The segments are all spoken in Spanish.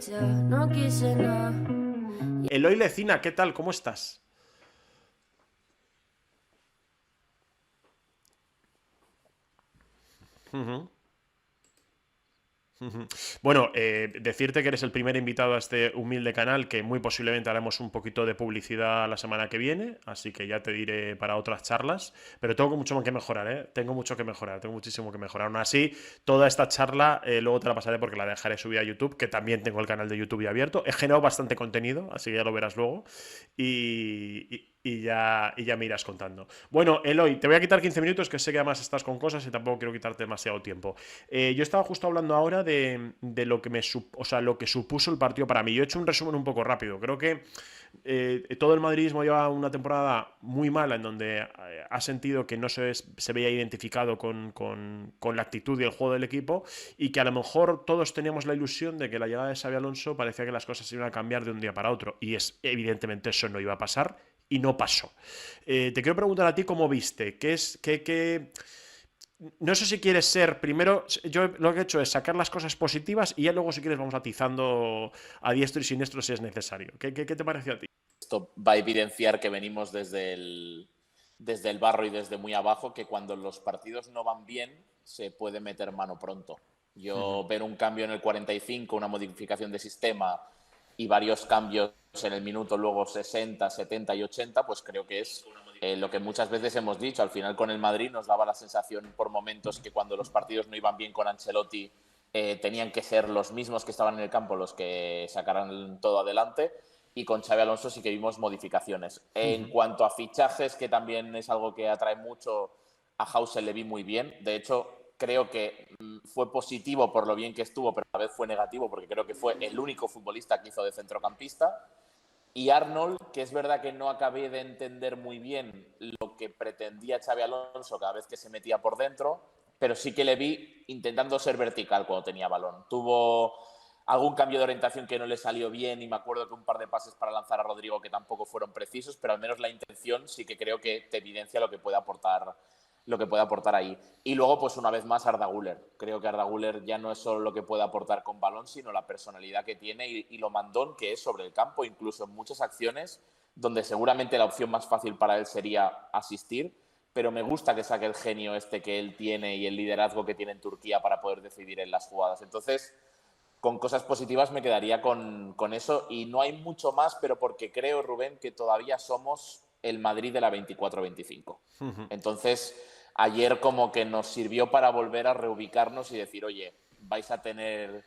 no quise nada. Eloy Lecina, ¿qué tal? ¿Cómo estás? Ujú. Bueno, decirte que eres el primer invitado a este humilde canal, que muy posiblemente haremos un poquito de publicidad la semana que viene, así que ya te diré para otras charlas, pero tengo mucho que mejorar, ¿eh? Tengo mucho que mejorar, tengo muchísimo que mejorar. Aún así, toda esta charla luego te la pasaré porque la dejaré subida a YouTube, que también tengo el canal de YouTube ya abierto. He generado bastante contenido, así que ya lo verás luego, y ya me irás contando. Bueno, Eloy, te voy a quitar 15 minutos, que sé que además estás con cosas y tampoco quiero quitarte demasiado tiempo. Yo estaba justo hablando ahora de lo que o sea, lo que supuso el partido para mí. Yo he hecho un resumen un poco rápido. Creo que todo el madridismo lleva una temporada muy mala en donde ha sentido que no se veía identificado con la actitud y el juego del equipo, y que a lo mejor todos teníamos la ilusión de que la llegada de Xabi Alonso parecía que las cosas se iban a cambiar de un día para otro, y evidentemente eso no iba a pasar y no pasó. Te quiero preguntar a ti cómo viste, no sé si quieres ser primero. Yo lo que he hecho es sacar las cosas positivas y ya luego, si quieres, vamos atizando a diestro y siniestro si es necesario. ¿Qué te pareció a ti? Esto va a evidenciar que venimos desde el barro y desde muy abajo, que cuando los partidos no van bien se puede meter mano pronto. Yo ver un cambio en el 45, una modificación de sistema y varios cambios en el minuto luego 60, 70 y 80, pues creo que es lo que muchas veces hemos dicho. Al final con el Madrid nos daba la sensación por momentos que cuando los partidos no iban bien con Ancelotti tenían que ser los mismos que estaban en el campo los que sacaran todo adelante, y con Xabi Alonso sí que vimos modificaciones. En cuanto a fichajes, que también es algo que atrae mucho, a Hausel le vi muy bien. De hecho, creo que fue positivo por lo bien que estuvo, pero a la vez fue negativo porque creo que fue el único futbolista que hizo de centrocampista. Y Arnold, que es verdad que no acabé de entender muy bien lo que pretendía Xabi Alonso cada vez que se metía por dentro, pero sí que le vi intentando ser vertical cuando tenía balón. Tuvo algún cambio de orientación que no le salió bien, y me acuerdo que un par de pases para lanzar a Rodrigo que tampoco fueron precisos, pero al menos la intención sí que creo que te evidencia lo que puede aportar ahí. Y luego, pues una vez más, Arda Güler. Creo que Arda Güler ya no es solo lo que puede aportar con balón, sino la personalidad que tiene y lo mandón que es sobre el campo, incluso en muchas acciones donde seguramente la opción más fácil para él sería asistir, pero me gusta que saque el genio este que él tiene y el liderazgo que tiene en Turquía para poder decidir en las jugadas. Entonces, con cosas positivas me quedaría con eso, y no hay mucho más, pero porque creo, Rubén, que todavía somos el Madrid de la 24-25. Entonces, ayer como que nos sirvió para volver a reubicarnos y decir, oye, vais a tener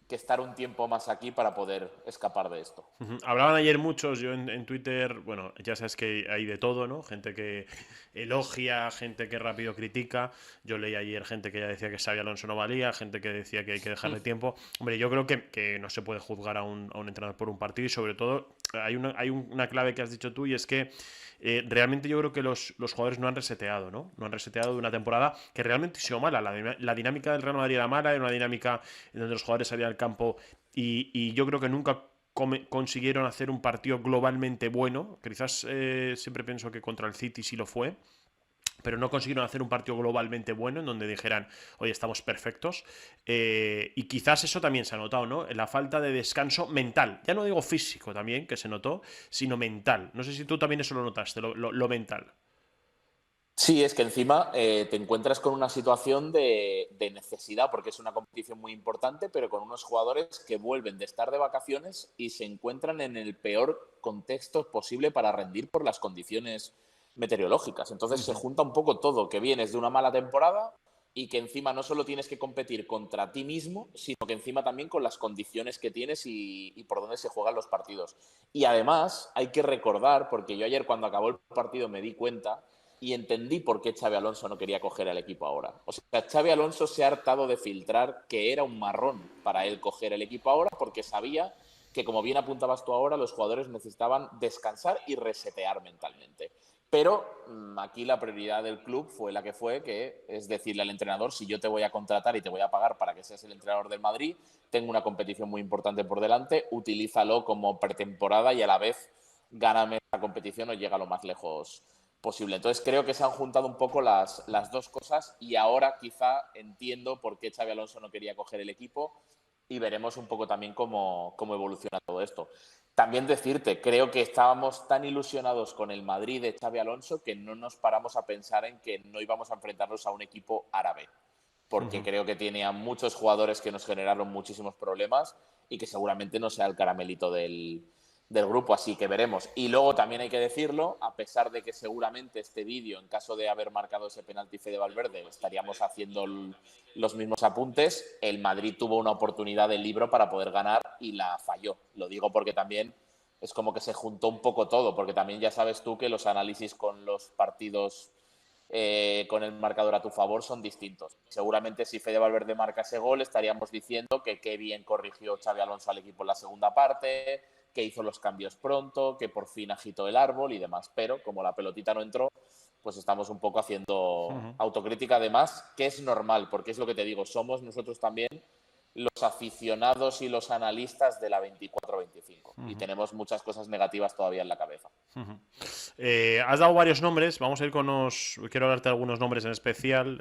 que estar un tiempo más aquí para poder escapar de esto. Hablaban ayer muchos, yo en Twitter, bueno, ya sabes que hay de todo, ¿no? Gente que elogia, gente que rápido critica. Yo leí ayer gente que ya decía que Xabi Alonso no valía, gente que decía que hay que dejarle tiempo. Hombre, yo creo que no se puede juzgar a un entrenador por un partido, y sobre todo hay una clave que has dicho tú, y es que realmente yo creo que los jugadores no han reseteado, ¿no? No han reseteado de una temporada que realmente ha sido mala. La dinámica del Real Madrid era mala, era una dinámica en donde los jugadores salían al campo y yo creo que nunca consiguieron hacer un partido globalmente bueno. Quizás siempre pienso que contra el City sí lo fue, pero no consiguieron hacer un partido globalmente bueno en donde dijeran, oye, estamos perfectos. Y quizás eso también se ha notado, ¿no? La falta de descanso mental. Ya no digo físico también, que se notó, sino mental. No sé si tú también eso lo notaste, lo mental. Sí, es que encima te encuentras con una situación de necesidad, porque es una competición muy importante, pero con unos jugadores que vuelven de estar de vacaciones y se encuentran en el peor contexto posible para rendir por las condiciones meteorológicas. Entonces se junta un poco todo, que vienes de una mala temporada y que encima no solo tienes que competir contra ti mismo, sino que encima también con las condiciones que tienes y por dónde se juegan los partidos. Y además hay que recordar, porque yo ayer cuando acabó el partido me di cuenta y entendí por qué Xabi Alonso no quería coger al equipo ahora. O sea, Xabi Alonso se ha hartado de filtrar que era un marrón para él coger el equipo ahora, porque sabía que, como bien apuntabas tú ahora, los jugadores necesitaban descansar y resetear mentalmente. Pero aquí la prioridad del club fue la que fue, que es decirle al entrenador, si yo te voy a contratar y te voy a pagar para que seas el entrenador del Madrid, tengo una competición muy importante por delante, utilízalo como pretemporada y a la vez gáname la competición o llega lo más lejos posible. Entonces creo que se han juntado un poco las dos cosas, y ahora quizá entiendo por qué Xabi Alonso no quería coger el equipo. y veremos un poco también cómo evoluciona todo esto. También decirte, creo que estábamos tan ilusionados con el Madrid de Xabi Alonso que no nos paramos a pensar en que no íbamos a enfrentarnos a un equipo árabe, porque creo que tiene a muchos jugadores que nos generaron muchísimos problemas y que seguramente no sea el caramelito del grupo, así que veremos. Y luego también hay que decirlo, a pesar de que seguramente este vídeo, en caso de haber marcado ese penalti Fede Valverde, estaríamos haciendo los mismos apuntes, el Madrid tuvo una oportunidad del libro para poder ganar y la falló. Lo digo porque también es como que se juntó un poco todo, porque también ya sabes tú que los análisis con los partidos con el marcador a tu favor son distintos. Seguramente si Fede Valverde marca ese gol estaríamos diciendo que qué bien corrigió Xabi Alonso al equipo en la segunda parte, que hizo los cambios pronto, que por fin agitó el árbol y demás. Pero como la pelotita no entró, pues estamos un poco haciendo autocrítica además, que es normal, porque es lo que te digo, somos nosotros también los aficionados y los analistas de la 24-25 y tenemos muchas cosas negativas todavía en la cabeza. Has dado varios nombres, vamos a ir con unos. Quiero darte algunos nombres en especial.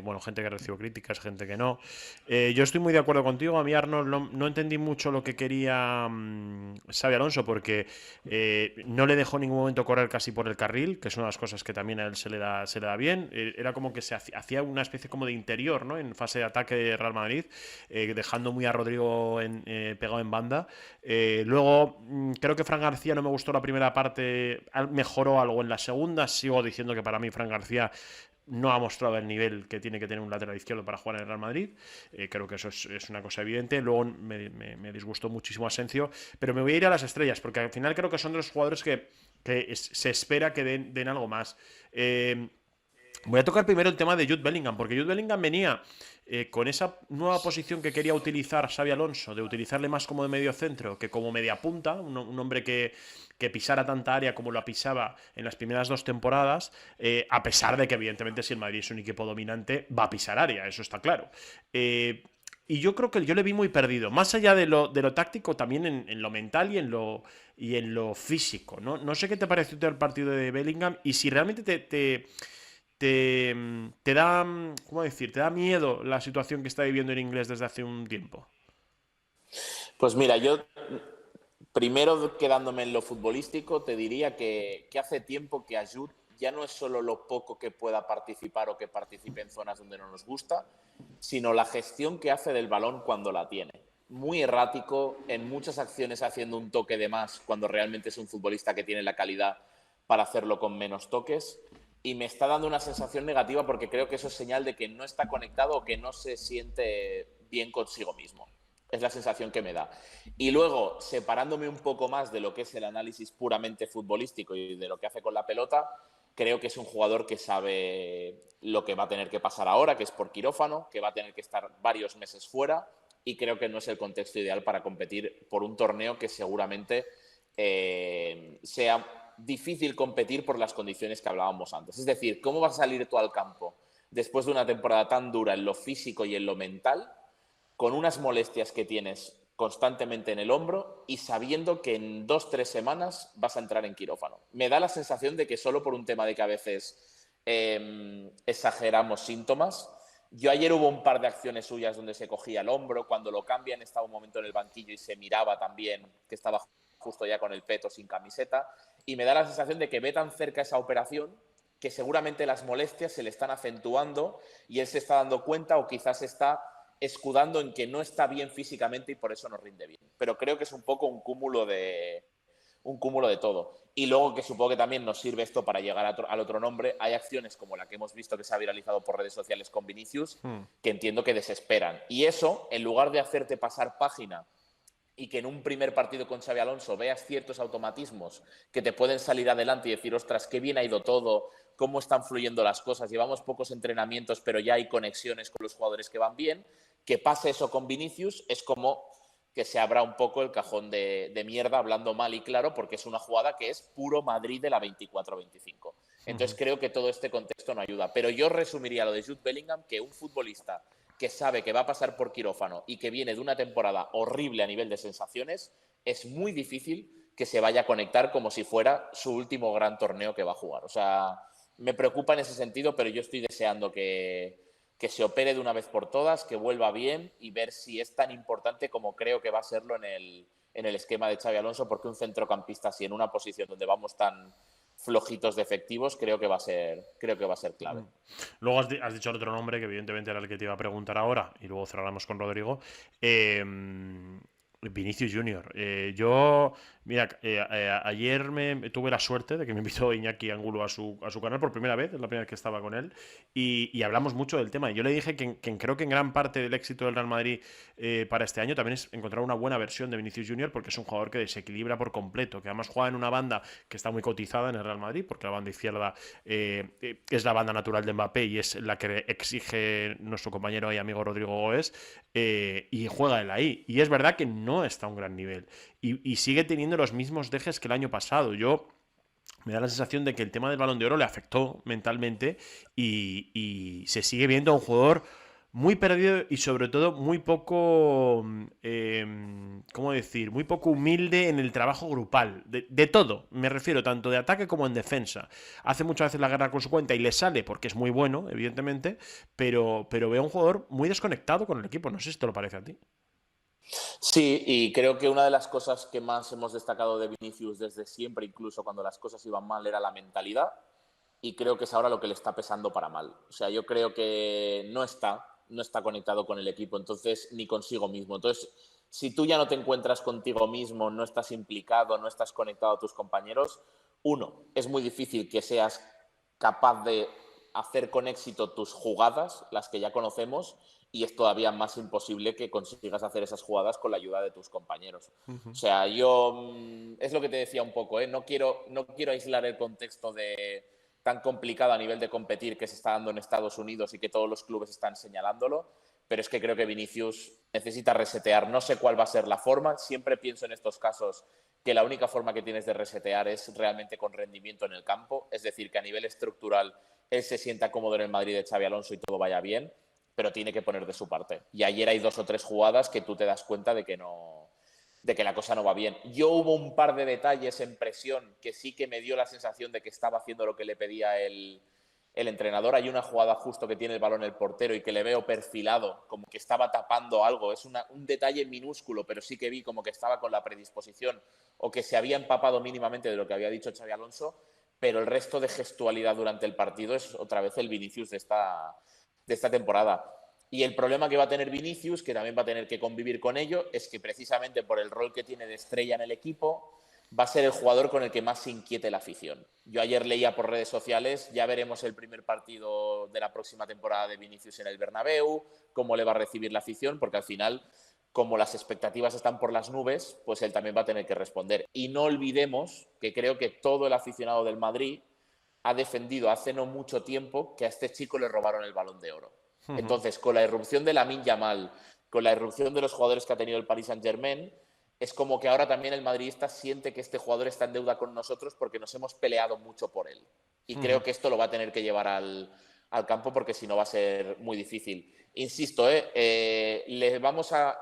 Bueno, gente que recibió críticas, gente que no. Yo estoy muy de acuerdo contigo. A mí, Arnold, no entendí mucho lo que quería Xabi Alonso, porque no le dejó en ningún momento correr casi por el carril, que es una de las cosas que también a él se le da bien. Era como que se hacía una especie como de interior, ¿no? En fase de ataque de Real Madrid, dejando muy a Rodrigo pegado en banda. Luego, creo que Fran García no me gustó la primera parte. Mejoró algo en la segunda. Sigo diciendo que para mí Fran García no ha mostrado el nivel que tiene que tener un lateral izquierdo para jugar en el Real Madrid. Creo que eso es una cosa evidente. Luego me disgustó muchísimo Asensio, pero me voy a ir a las estrellas, porque al final creo que son de los jugadores que se espera que den algo más. Voy a tocar primero el tema de Jude Bellingham, porque Jude Bellingham venía con esa nueva posición que quería utilizar Xabi Alonso, de utilizarle más como de medio centro que como media punta, un hombre que pisara tanta área como lo pisaba en las primeras 2 temporadas, a pesar de que evidentemente si el Madrid es un equipo dominante va a pisar área, eso está claro. Y yo creo que yo le vi muy perdido, más allá de lo táctico, también en lo mental y en lo físico, ¿no? No sé qué te pareció el partido de Bellingham y si realmente te da, ¿cómo decir? Te da miedo la situación que está viviendo en inglés desde hace un tiempo. Pues mira, yo primero quedándome en lo futbolístico, te diría que hace tiempo que Ayud ya no es solo lo poco que pueda participar o que participe en zonas donde no nos gusta, sino la gestión que hace del balón cuando la tiene. Muy errático, en muchas acciones haciendo un toque de más, cuando realmente es un futbolista que tiene la calidad para hacerlo con menos toques. Y me está dando una sensación negativa porque creo que eso es señal de que no está conectado o que no se siente bien consigo mismo. Es la sensación que me da. Y luego, separándome un poco más de lo que es el análisis puramente futbolístico y de lo que hace con la pelota, creo que es un jugador que sabe lo que va a tener que pasar ahora, que es por quirófano, que va a tener que estar varios meses fuera y creo que no es el contexto ideal para competir por un torneo que seguramente sea difícil competir por las condiciones que hablábamos antes. Es decir, ¿cómo vas a salir tú al campo después de una temporada tan dura en lo físico y en lo mental, con unas molestias que tienes constantemente en el hombro y sabiendo que en 2-3 semanas vas a entrar en quirófano? Me da la sensación de que solo por un tema de que a veces exageramos síntomas. Yo ayer hubo un par de acciones suyas donde se cogía el hombro, cuando lo cambian estaba un momento en el banquillo y se miraba también que estaba justo ya con el peto sin camiseta, y me da la sensación de que ve tan cerca esa operación que seguramente las molestias se le están acentuando y él se está dando cuenta o quizás está escudando en que no está bien físicamente y por eso no rinde bien. Pero creo que es un poco un cúmulo de todo. Y luego que supongo que también nos sirve esto para llegar al otro nombre. Hay acciones como la que hemos visto que se ha viralizado por redes sociales con Vinicius, que entiendo que desesperan. Y eso, en lugar de hacerte pasar página y que en un primer partido con Xabi Alonso veas ciertos automatismos que te pueden salir adelante y decir, ostras, qué bien ha ido todo, cómo están fluyendo las cosas, llevamos pocos entrenamientos, pero ya hay conexiones con los jugadores que van bien, que pase eso con Vinicius es como que se abra un poco el cajón de mierda, hablando mal y claro, porque es una jugada que es puro Madrid de la 24-25. Entonces creo que todo este contexto no ayuda. Pero yo resumiría lo de Jude Bellingham, que un futbolista que sabe que va a pasar por quirófano y que viene de una temporada horrible a nivel de sensaciones, es muy difícil que se vaya a conectar como si fuera su último gran torneo que va a jugar. O sea, me preocupa en ese sentido, pero yo estoy deseando que que se opere de una vez por todas, que vuelva bien y ver si es tan importante como creo que va a serlo en el esquema de Xabi Alonso, porque un centrocampista así en una posición donde vamos tan flojitos de efectivos creo que va a ser clave. Luego has dicho el otro nombre, que evidentemente era el que te iba a preguntar ahora, y luego cerramos con Rodrigo. Vinicius Junior. Mira, ayer tuve la suerte de que me invitó Iñaki Angulo a su canal por primera vez, es la primera vez que estaba con él, y hablamos mucho del tema. Yo le dije que creo que en gran parte del éxito del Real Madrid para este año también es encontrar una buena versión de Vinicius Junior, porque es un jugador que desequilibra por completo, que además juega en una banda que está muy cotizada en el Real Madrid, porque la banda izquierda es la banda natural de Mbappé y es la que exige nuestro compañero y amigo Rodrigo Goes, y juega él ahí. Y es verdad que no está a un gran nivel y sigue teniendo los mismos dejes que el año pasado. Me da la sensación de que el tema del Balón de Oro le afectó mentalmente y se sigue viendo a un jugador muy perdido y sobre todo muy poco, ¿cómo decir? Muy poco humilde en el trabajo grupal. De todo, me refiero, tanto de ataque como en defensa. Hace muchas veces la guerra con su cuenta y le sale porque es muy bueno, evidentemente, pero veo a un jugador muy desconectado con el equipo. No sé si te lo parece a ti. Sí, y creo que una de las cosas que más hemos destacado de Vinicius desde siempre, incluso cuando las cosas iban mal, era la mentalidad. Y creo que es ahora lo que le está pesando para mal. O sea, yo creo que no está conectado con el equipo, entonces ni consigo mismo. Entonces, si tú ya no te encuentras contigo mismo, no estás implicado, no estás conectado a tus compañeros, uno, es muy difícil que seas capaz de hacer con éxito tus jugadas, las que ya conocemos, y es todavía más imposible que consigas hacer esas jugadas con la ayuda de tus compañeros. O sea, es lo que te decía un poco, ¿eh? No quiero aislar el contexto de tan complicado a nivel de competir que se está dando en Estados Unidos y que todos los clubes están señalándolo, pero es que creo que Vinicius necesita resetear. No sé cuál va a ser la forma. Siempre pienso en estos casos que la única forma que tienes de resetear es realmente con rendimiento en el campo, es decir, que a nivel estructural él se sienta cómodo en el Madrid de Xabi Alonso y todo vaya bien, pero tiene que poner de su parte. Y ayer hay 2 o 3 jugadas que tú te das cuenta de que la cosa no va bien. Yo hubo un par de detalles en presión que sí que me dio la sensación de que estaba haciendo lo que le pedía el entrenador. Hay una jugada justo que tiene el balón el portero y que le veo perfilado, como que estaba tapando algo. Es un detalle minúsculo, pero sí que vi como que estaba con la predisposición o que se había empapado mínimamente de lo que había dicho Xabi Alonso, pero el resto de gestualidad durante el partido es otra vez el Vinicius de esta temporada. Y el problema que va a tener Vinicius, que también va a tener que convivir con ello, es que precisamente por el rol que tiene de estrella en el equipo, va a ser el jugador con el que más se inquiete la afición. Yo ayer leía por redes sociales, ya veremos el primer partido de la próxima temporada de Vinicius en el Bernabéu, cómo le va a recibir la afición, porque al final, como las expectativas están por las nubes, pues él también va a tener que responder. Y no olvidemos que creo que todo el aficionado del Madrid ha defendido hace no mucho tiempo que a este chico le robaron el Balón de Oro. Entonces, con la irrupción de Lamine Yamal, con la irrupción de los jugadores que ha tenido el Paris Saint-Germain, es como que ahora también el madridista siente que este jugador está en deuda con nosotros porque nos hemos peleado mucho por él. Y creo que esto lo va a tener que llevar al campo porque si no va a ser muy difícil. Insisto, le vamos a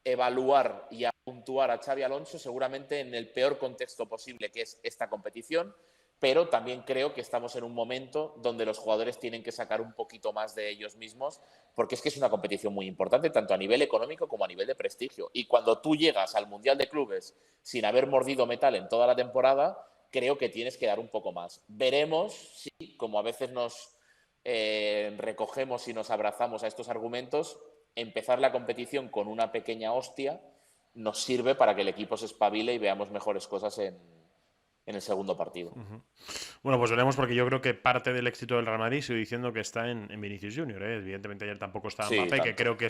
evaluar y a puntuar a Xabi Alonso seguramente en el peor contexto posible, que es esta competición, pero también creo que estamos en un momento donde los jugadores tienen que sacar un poquito más de ellos mismos, porque es que es una competición muy importante, tanto a nivel económico como a nivel de prestigio. Y cuando tú llegas al Mundial de Clubes sin haber mordido metal en toda la temporada, creo que tienes que dar un poco más. Veremos si, como a veces nos recogemos y nos abrazamos a estos argumentos, empezar la competición con una pequeña hostia nos sirve para que el equipo se espabile y veamos mejores cosas en el segundo partido. Bueno, pues veremos, porque yo creo que parte del éxito del Real Madrid, sigo diciendo que está en Vinicius Junior. Evidentemente ayer tampoco estaba Sí, Mbappé, tanto. que creo que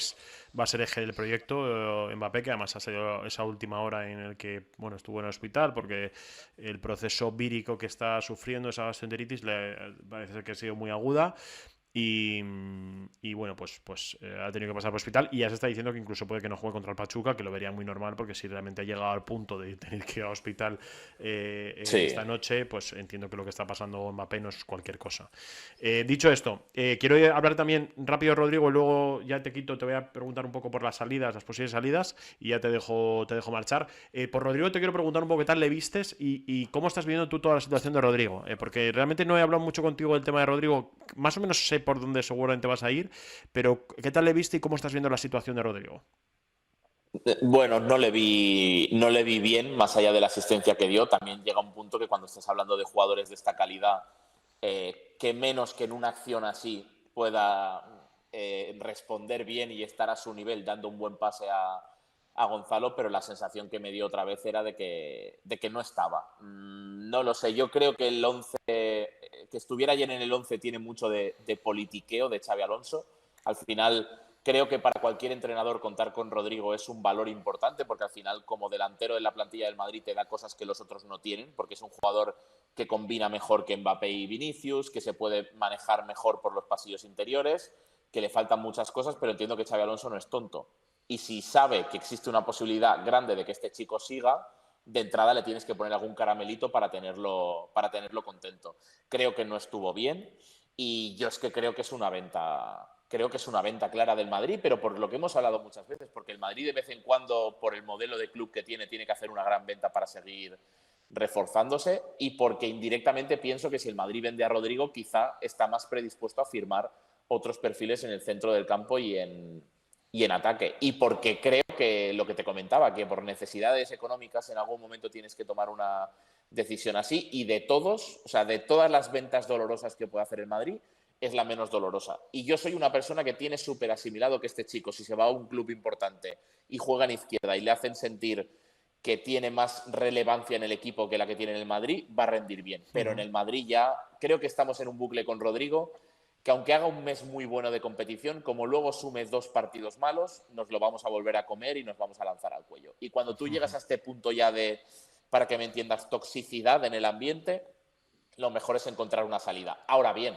va a ser eje del proyecto. Mbappé, que además ha sido esa última hora en el que estuvo en el hospital porque el proceso vírico que está sufriendo, esa gastroenteritis, le parece ser que ha sido muy aguda. Y bueno, pues ha tenido que pasar por hospital y ya se está diciendo que incluso puede que no juegue contra el Pachuca, que lo vería muy normal, porque si realmente ha llegado al punto de tener que ir al hospital Sí. esta noche, pues entiendo que lo que está pasando Mbappé no es cualquier cosa. Dicho esto, quiero hablar también rápido, Rodrigo, y luego ya te voy a preguntar un poco por las salidas, las posibles salidas, y ya te dejo marchar. Por Rodrigo te quiero preguntar un poco qué tal le vistes y cómo estás viendo tú toda la situación de Rodrigo, porque realmente no he hablado mucho contigo del tema de Rodrigo. Más o menos sé sé por dónde seguramente vas a ir, pero ¿qué tal le viste y cómo estás viendo la situación de Rodrigo? Bueno, no le vi bien, más allá de la asistencia que dio. También llega un punto que cuando estás hablando de jugadores de esta calidad, que menos que en una acción así pueda responder bien y estar a su nivel dando un buen pase a Gonzalo, pero la sensación que me dio otra vez era de que no estaba. No lo sé, yo creo que el 11, que estuviera ayer en el 11 tiene mucho de politiqueo de Xabi Alonso. Al final, creo que para cualquier entrenador contar con Rodrigo es un valor importante, porque al final, como delantero de la plantilla del Madrid, te da cosas que los otros no tienen, porque es un jugador que combina mejor que Mbappé y Vinicius, que se puede manejar mejor por los pasillos interiores, que le faltan muchas cosas, pero entiendo que Xabi Alonso no es tonto. Y si sabe que existe una posibilidad grande de que este chico siga, de entrada le tienes que poner algún caramelito para tenerlo contento. Creo que no estuvo bien y yo es que creo que es una venta clara del Madrid, pero por lo que hemos hablado muchas veces, porque el Madrid de vez en cuando, por el modelo de club que tiene que hacer una gran venta para seguir reforzándose, y porque indirectamente pienso que si el Madrid vende a Rodrigo, quizá está más predispuesto a firmar otros perfiles en el centro del campo y en ataque. Y porque creo que lo que te comentaba, que por necesidades económicas en algún momento tienes que tomar una decisión así, y de todas las ventas dolorosas que puede hacer el Madrid, es la menos dolorosa. Y yo soy una persona que tiene súper asimilado que este chico, si se va a un club importante y juega en izquierda y le hacen sentir que tiene más relevancia en el equipo que la que tiene en el Madrid, va a rendir bien. Pero en el Madrid ya creo que estamos en un bucle con Rodrigo, que aunque haga un mes muy bueno de competición, como luego sume 2 partidos malos, nos lo vamos a volver a comer y nos vamos a lanzar al cuello. Y cuando tú llegas a este punto ya de, para que me entiendas, toxicidad en el ambiente, lo mejor es encontrar una salida. Ahora bien,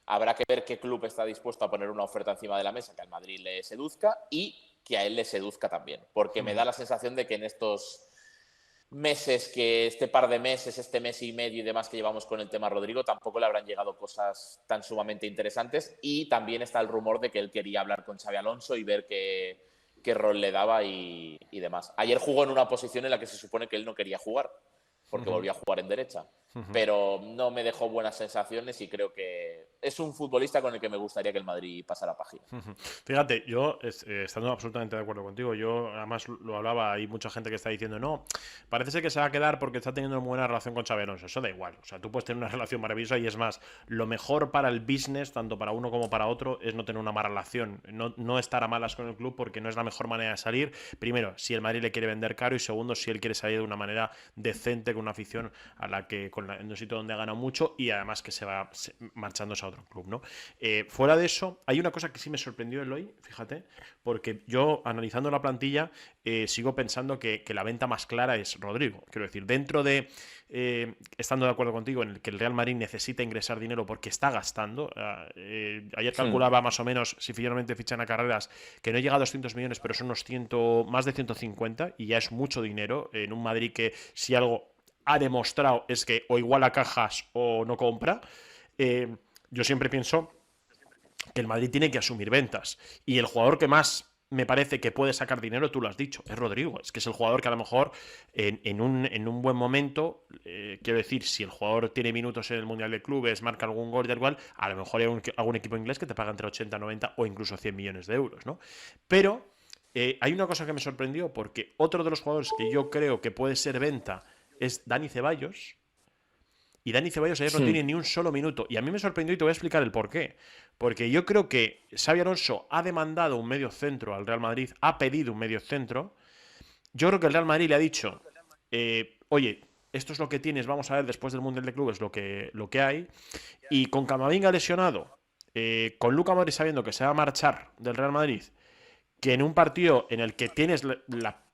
habrá que ver qué club está dispuesto a poner una oferta encima de la mesa que al Madrid le seduzca y que a él le seduzca también. Porque me da la sensación de que en estos meses, este par de meses, este mes y medio y demás que llevamos con el tema Rodrigo, tampoco le habrán llegado cosas tan sumamente interesantes. Y también está el rumor de que él quería hablar con Xabi Alonso y ver qué rol le daba y demás. Ayer jugó en una posición en la que se supone que él no quería jugar, porque volvió a jugar en derecha. Pero no me dejó buenas sensaciones y creo que es un futbolista con el que me gustaría que el Madrid pasara página. Fíjate, yo estando absolutamente de acuerdo contigo, yo además lo hablaba, hay mucha gente que está diciendo, no, parece ser que se va a quedar porque está teniendo una buena relación con Xabi Alonso. Eso da igual, o sea, tú puedes tener una relación maravillosa y es más, lo mejor para el business, tanto para uno como para otro, es no tener una mala relación, no estar a malas con el club, porque no es la mejor manera de salir. Primero, si el Madrid le quiere vender caro, y segundo, si él quiere salir de una manera decente con una afición a la que en un sitio donde ha ganado mucho y además que se va marchándose a otro club, ¿no? Fuera de eso, hay una cosa que sí me sorprendió Eloy, fíjate, porque yo analizando la plantilla sigo pensando que la venta más clara es Rodrigo. Quiero decir, dentro de estando de acuerdo contigo en el que el Real Madrid necesita ingresar dinero porque está gastando. Ayer calculaba más o menos, si finalmente fichan a Carreras, que no llega a 200 millones, pero son unos más de 150, y ya es mucho dinero en un Madrid que, si algo ha demostrado, es que o iguala cajas o no compra. Yo siempre pienso que el Madrid tiene que asumir ventas, y el jugador que más me parece que puede sacar dinero, tú lo has dicho, es Rodrigo. Es que es el jugador que a lo mejor en un buen momento, quiero decir, si el jugador tiene minutos en el Mundial de Clubes, marca algún gol, del cual, a lo mejor hay algún equipo inglés que te paga entre 80, 90 o incluso 100 millones de euros, ¿no? Pero hay una cosa que me sorprendió, porque otro de los jugadores que yo creo que puede ser venta es Dani Ceballos. Y Dani Ceballos ayer no tiene ni un solo minuto. Y a mí me sorprendió, y te voy a explicar el por qué. Porque yo creo que Xabi Alonso ha demandado un medio centro al Real Madrid, ha pedido un medio centro. Yo creo que el Real Madrid le ha dicho, oye, esto es lo que tienes, vamos a ver después del Mundial de Clubes lo que hay. Y con Camavinga lesionado, con Luka Modric sabiendo que se va a marchar del Real Madrid, que en un partido en el que tienes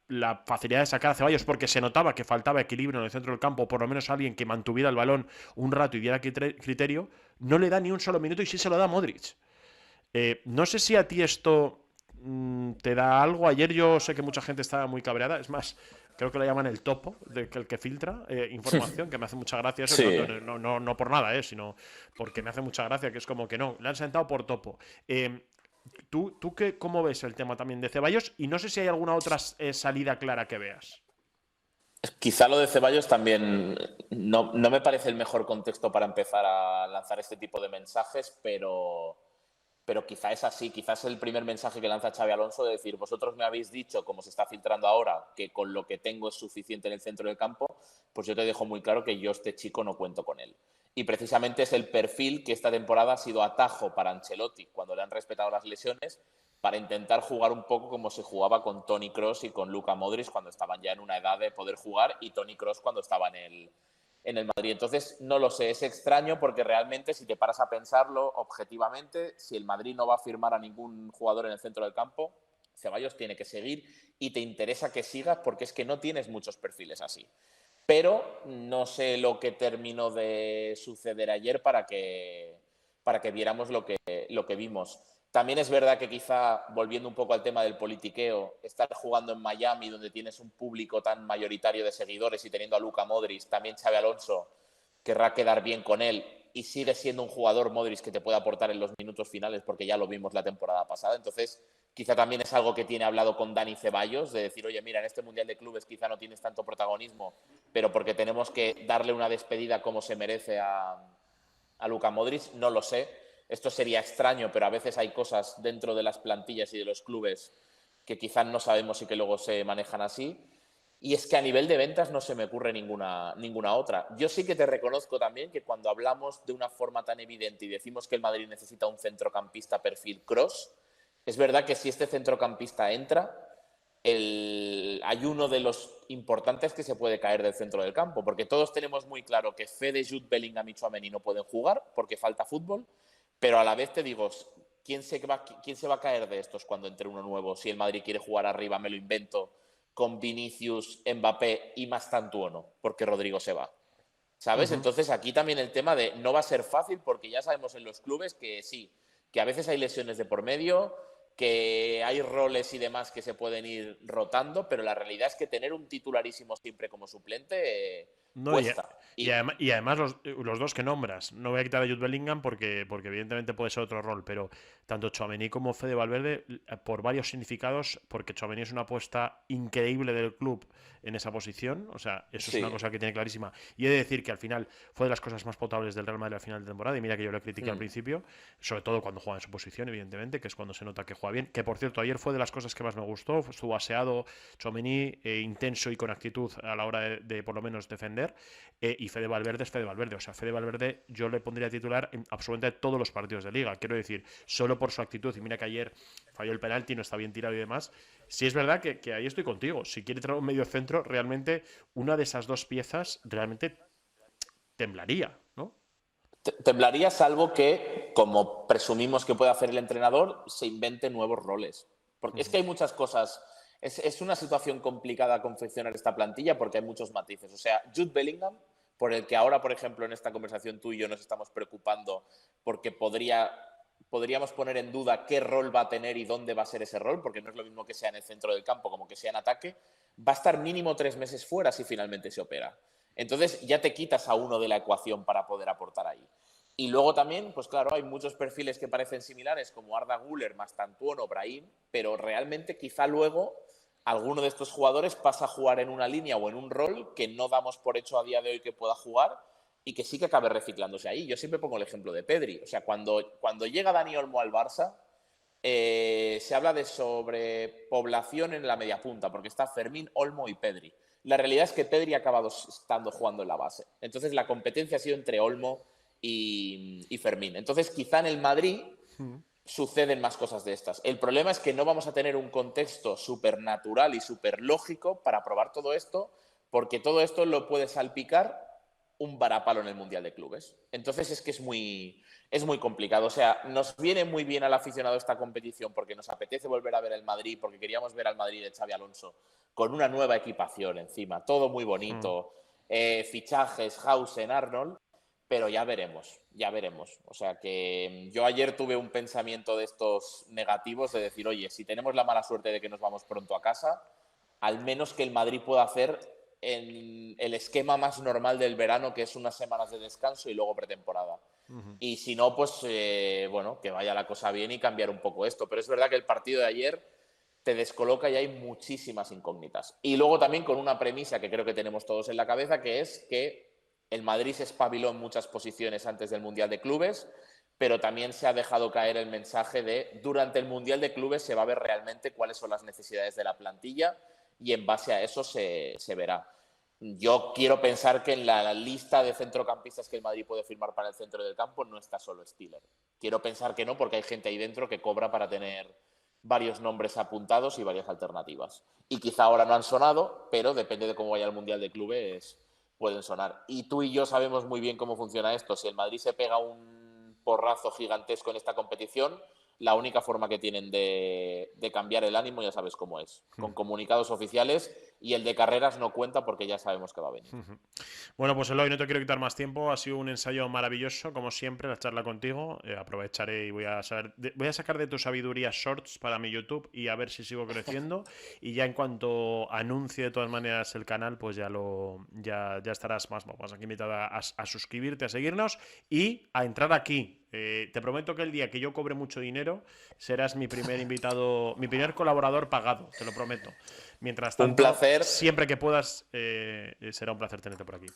la facilidad de sacar a Ceballos, porque se notaba que faltaba equilibrio en el centro del campo, por lo menos alguien que mantuviera el balón un rato y diera criterio, no le da ni un solo minuto, y sí se lo da a Modric. No sé si a ti esto te da algo. Ayer yo sé que mucha gente estaba muy cabreada, es más, creo que le llaman el topo, el que filtra información, que me hace mucha gracia eso. Sí. No por nada, sino porque me hace mucha gracia, que es como que no, le han sentado por topo. ¿Tú cómo ves el tema también de Ceballos? Y no sé si hay alguna otra salida clara que veas. Quizá lo de Ceballos también no me parece el mejor contexto para empezar a lanzar este tipo de mensajes, pero pero quizá es así, quizás es el primer mensaje que lanza Xabi Alonso de decir, vosotros me habéis dicho, como se está filtrando ahora, que con lo que tengo es suficiente en el centro del campo, pues yo te dejo muy claro que yo este chico no cuento con él. Y precisamente es el perfil que esta temporada ha sido atajo para Ancelotti, cuando le han respetado las lesiones, para intentar jugar un poco como se jugaba con Toni Kroos y con Luka Modric cuando estaban ya en una edad de poder jugar, y Toni Kroos cuando estaba en el Madrid. Entonces, no lo sé, es extraño porque realmente si te paras a pensarlo objetivamente, si el Madrid no va a firmar a ningún jugador en el centro del campo, Ceballos tiene que seguir y te interesa que sigas porque es que no tienes muchos perfiles así. Pero no sé lo que terminó de suceder ayer para que viéramos lo que vimos. También es verdad que quizá, volviendo un poco al tema del politiqueo, estar jugando en Miami, donde tienes un público tan mayoritario de seguidores y teniendo a Luka Modric, también Xabi Alonso querrá quedar bien con él y sigue siendo un jugador Modric que te puede aportar en los minutos finales porque ya lo vimos la temporada pasada. Entonces, quizá también es algo que tiene hablado con Dani Ceballos, de decir, oye, mira, en este Mundial de Clubes quizá no tienes tanto protagonismo, pero porque tenemos que darle una despedida como se merece a Luka Modric, no lo sé. Esto sería extraño, pero a veces hay cosas dentro de las plantillas y de los clubes que quizás no sabemos y que luego se manejan así. Y es que a nivel de ventas no se me ocurre ninguna otra. Yo sí que te reconozco también que cuando hablamos de una forma tan evidente y decimos que el Madrid necesita un centrocampista perfil Kroos, es verdad que si este centrocampista entra, hay uno de los importantes que se puede caer del centro del campo, porque todos tenemos muy claro que Fede, Jude Bellingham y Tchouaméni no pueden jugar porque falta fútbol, pero a la vez te digo, ¿quién se va a caer de estos cuando entre uno nuevo? Si el Madrid quiere jugar arriba, me lo invento, con Vinicius, Mbappé y Mastantuono, porque Rodrigo se va. ¿Sabes? Entonces aquí también el tema de no va a ser fácil porque ya sabemos en los clubes que sí, que a veces hay lesiones de por medio, que hay roles y demás que se pueden ir rotando, pero la realidad es que tener un titularísimo siempre como suplente No, cuesta. y además los dos que nombras, no voy a quitar a Jude Bellingham porque evidentemente puede ser otro rol, pero tanto Tchouaméni como Fede Valverde, por varios significados, porque Tchouaméni es una apuesta increíble del club en esa posición, o sea, eso es una cosa que tiene clarísima. Y he de decir que al final fue de las cosas más potables del Real Madrid al final de temporada, y mira que yo le critiqué al principio, sobre todo cuando juega en su posición, evidentemente, que es cuando se nota que juega bien, que por cierto, ayer fue de las cosas que más me gustó, estuvo aseado Tchouaméni, intenso y con actitud a la hora de por lo menos defender. Y Fede Valverde es Fede Valverde. O sea, Fede Valverde yo le pondría titular en absolutamente todos los partidos de Liga. Quiero decir, solo por su actitud. Y mira que ayer falló el penalti, no está bien tirado y demás. Sí es verdad que ahí estoy contigo. Si quiere traer un medio centro, realmente una de esas dos piezas realmente temblaría, ¿no? Temblaría salvo que, como presumimos que puede hacer el entrenador, se invente nuevos roles. Porque es que hay muchas cosas. Es una situación complicada confeccionar esta plantilla porque hay muchos matices. O sea, Jude Bellingham, por el que ahora, por ejemplo, en esta conversación tú y yo nos estamos preocupando porque podríamos poner en duda qué rol va a tener y dónde va a ser ese rol, porque no es lo mismo que sea en el centro del campo como que sea en ataque, va a estar mínimo 3 meses fuera si finalmente se opera. Entonces ya te quitas a uno de la ecuación para poder aportar ahí. Y luego también, pues claro, hay muchos perfiles que parecen similares, como Arda Güler, Mastantuono, Brahim, pero realmente quizá luego alguno de estos jugadores pasa a jugar en una línea o en un rol que no damos por hecho a día de hoy que pueda jugar y que sí que acabe reciclándose ahí. Yo siempre pongo el ejemplo de Pedri. O sea, cuando llega Dani Olmo al Barça, se habla de sobrepoblación en la media punta, porque está Fermín, Olmo y Pedri. La realidad es que Pedri ha acabado estando jugando en la base. Entonces la competencia ha sido entre Olmo y Fermín. Entonces quizá en el Madrid suceden más cosas de estas. El problema es que no vamos a tener un contexto supernatural y súper lógico para probar todo esto, porque todo esto lo puede salpicar un varapalo en el Mundial de Clubes. Entonces es que es muy complicado. O sea, nos viene muy bien al aficionado esta competición porque nos apetece volver a ver el Madrid, porque queríamos ver al Madrid de Xabi Alonso con una nueva equipación encima, todo muy bonito, fichajes, Hausen, Arnold, pero ya veremos. O sea que yo ayer tuve un pensamiento de estos negativos de decir, oye, si tenemos la mala suerte de que nos vamos pronto a casa, al menos que el Madrid pueda hacer en el esquema más normal del verano, que es unas semanas de descanso y luego pretemporada. Y si no, pues bueno, que vaya la cosa bien y cambiar un poco esto. Pero es verdad que el partido de ayer te descoloca y hay muchísimas incógnitas. Y luego también con una premisa que creo que tenemos todos en la cabeza, que es que el Madrid se espabiló en muchas posiciones antes del Mundial de Clubes, pero también se ha dejado caer el mensaje de durante el Mundial de Clubes se va a ver realmente cuáles son las necesidades de la plantilla y en base a eso se verá. Yo quiero pensar que en la lista de centrocampistas que el Madrid puede firmar para el centro del campo no está solo Stiller. Quiero pensar que no, porque hay gente ahí dentro que cobra para tener varios nombres apuntados y varias alternativas. Y quizá ahora no han sonado, pero depende de cómo vaya el Mundial de Clubes, pueden sonar. Y tú y yo sabemos muy bien cómo funciona esto. Si el Madrid se pega un porrazo gigantesco en esta competición, la única forma que tienen de cambiar el ánimo ya sabes cómo es, con comunicados oficiales, y el de Carreras no cuenta porque ya sabemos que va a venir. Bueno, pues Eloy, no te quiero quitar más tiempo, ha sido un ensayo maravilloso, como siempre, la charla contigo. Aprovecharé y voy a sacar de tu sabiduría shorts para mi YouTube y a ver si sigo creciendo. Y ya en cuanto anuncie de todas maneras el canal, pues ya estarás más aquí invitada a suscribirte, a seguirnos y a entrar aquí. Te prometo que el día que yo cobre mucho dinero serás mi primer invitado, mi primer colaborador pagado, te lo prometo. Mientras tanto, Un placer. Siempre que puedas, será un placer tenerte por aquí.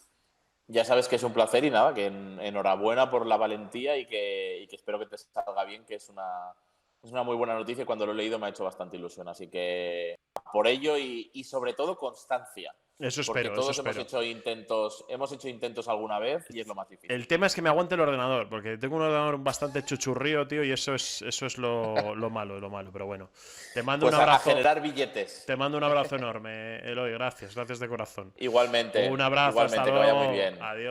Ya sabes que es un placer y nada, que enhorabuena por la valentía y que espero que te salga bien, que es una muy buena noticia. Cuando lo he leído me ha hecho bastante ilusión, así que por ello y sobre todo constancia. Eso Porque espero, todos eso espero. hemos hecho intentos alguna vez y es lo más difícil. El tema es que me aguante el ordenador, porque tengo un ordenador bastante chuchurrío, tío, y eso es lo malo, pero bueno. Te mando Pues un abrazo. a generar billetes. Te mando un abrazo enorme, Eloy, gracias de corazón. Igualmente. Un abrazo, igualmente, hasta que vaya luego. muy bien. Adiós.